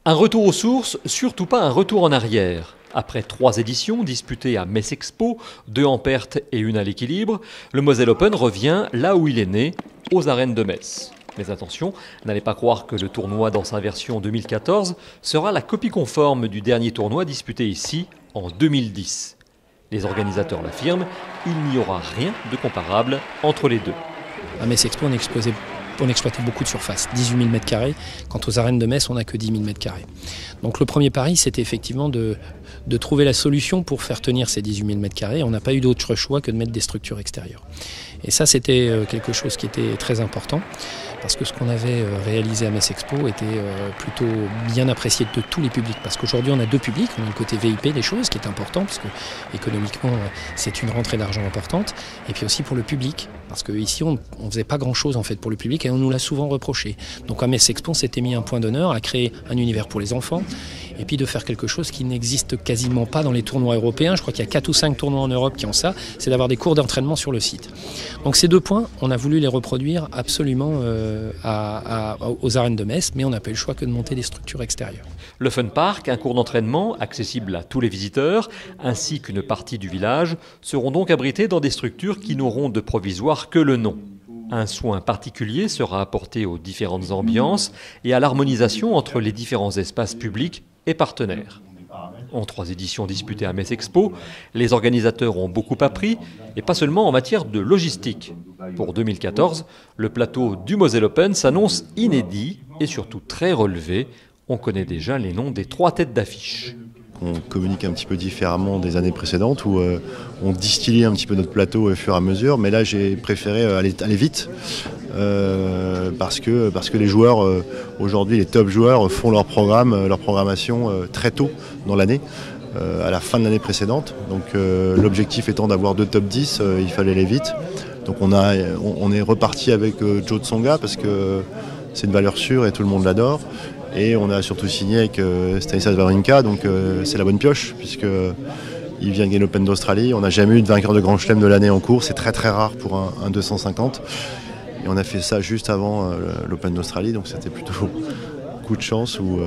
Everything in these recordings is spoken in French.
Un retour aux sources, surtout pas un retour en arrière. Après 3 éditions disputées à Metz Expo, 2 en perte et 1 à l'équilibre, le Moselle Open revient là où il est né, aux arènes de Metz. Mais attention, n'allez pas croire que le tournoi dans sa version 2014 sera la copie conforme du dernier tournoi disputé ici en 2010. Les organisateurs l'affirment, il n'y aura rien de comparable entre les deux. À Metz Expo, on exploitait beaucoup de surface, 18 000 m². Quant aux arènes de Metz, on n'a que 10 000 m². Donc le premier pari, c'était effectivement de trouver la solution pour faire tenir ces 18 000 m². On n'a pas eu d'autre choix que de mettre des structures extérieures. Et ça, c'était quelque chose qui était très important, parce que ce qu'on avait réalisé à Metz Expo était plutôt bien apprécié de tous les publics. Parce qu'aujourd'hui, on a 2 publics. On a le côté VIP des choses, qui est important, parce que économiquement, c'est une rentrée d'argent importante. Et puis aussi pour le public, parce qu'ici, on ne faisait pas grand-chose en fait pour le public, et on nous l'a souvent reproché. Donc à Metz Expo, on s'était mis un point d'honneur à créer un univers pour les enfants, et puis de faire quelque chose qui n'existe quasiment pas dans les tournois européens. Je crois qu'il y a 4 ou 5 tournois en Europe qui ont ça, c'est d'avoir des cours d'entraînement sur le site. Donc ces 2 points, on a voulu les reproduire absolument aux arènes de Metz, mais on n'a pas eu le choix que de monter des structures extérieures. Le Fun Park, un cours d'entraînement accessible à tous les visiteurs, ainsi qu'une partie du village, seront donc abrités dans des structures qui n'auront de provisoire que le nom. Un soin particulier sera apporté aux différentes ambiances et à l'harmonisation entre les différents espaces publics et partenaires. En 3 éditions disputées à Metz Expo, les organisateurs ont beaucoup appris, et pas seulement en matière de logistique. Pour 2014, le plateau du Moselle Open s'annonce inédit et surtout très relevé. On connaît déjà les noms des 3 têtes d'affiche. On communique un petit peu différemment des années précédentes où on distillait un petit peu notre plateau au fur et à mesure, mais là j'ai préféré aller vite parce que les joueurs aujourd'hui, les top joueurs font leur programmation très tôt dans l'année, à la fin de l'année précédente. Donc l'objectif étant d'avoir 2 top 10, il fallait aller vite. Donc on est reparti avec Joe Tsonga parce que c'est une valeur sûre et tout le monde l'adore. Et on a surtout signé avec Stanislas Wawrinka, donc c'est la bonne pioche, puisqu'il vient gagner l'Open d'Australie. On n'a jamais eu de vainqueur de Grand Chelem de l'année en cours, c'est très très rare pour un 250. Et on a fait ça juste avant l'Open d'Australie, donc c'était plutôt coup de chance ou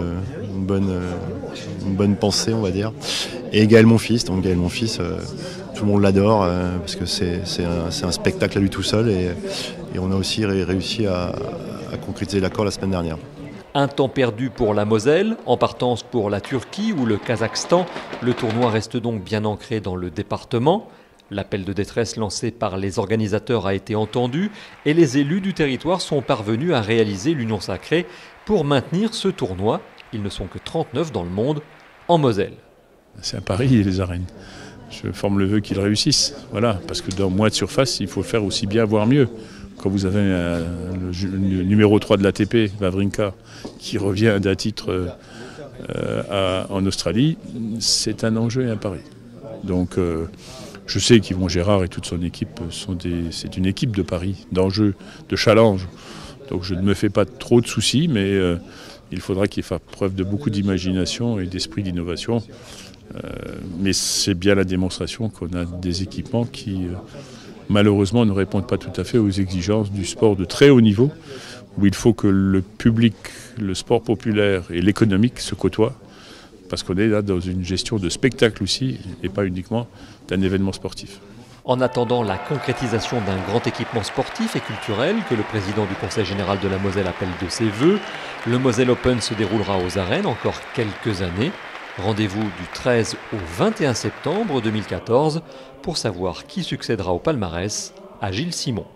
une bonne pensée, on va dire. Et Gaël Monfils, tout le monde l'adore, parce que c'est un spectacle à lui tout seul, et on a aussi réussi à concrétiser l'accord la semaine dernière. Un temps perdu pour la Moselle, en partance pour la Turquie ou le Kazakhstan. Le tournoi reste donc bien ancré dans le département. L'appel de détresse lancé par les organisateurs a été entendu et les élus du territoire sont parvenus à réaliser l'union sacrée pour maintenir ce tournoi. Ils ne sont que 39 dans le monde, en Moselle. C'est un pari, les arènes. Je forme le vœu qu'ils réussissent. Voilà, parce que dans moins de surface, il faut faire aussi bien, voire mieux. Quand vous avez le numéro 3 de l'ATP, Wawrinka, qui revient d'un titre en Australie, c'est un enjeu et un pari. Donc je sais qu'Yvon Gérard et toute son équipe, c'est une équipe de paris, d'enjeux, de challenge. Donc je ne me fais pas trop de soucis, mais il faudra qu'il fasse preuve de beaucoup d'imagination et d'esprit d'innovation. Mais c'est bien la démonstration qu'on a des équipements qui malheureusement ne répondent pas tout à fait aux exigences du sport de très haut niveau, où il faut que le public, le sport populaire et l'économique se côtoient, parce qu'on est là dans une gestion de spectacle aussi, et pas uniquement d'un événement sportif. En attendant la concrétisation d'un grand équipement sportif et culturel que le président du Conseil général de la Moselle appelle de ses vœux, le Moselle Open se déroulera aux arènes encore quelques années. Rendez-vous du 13 au 21 septembre 2014 pour savoir qui succédera au palmarès à Gilles Simon.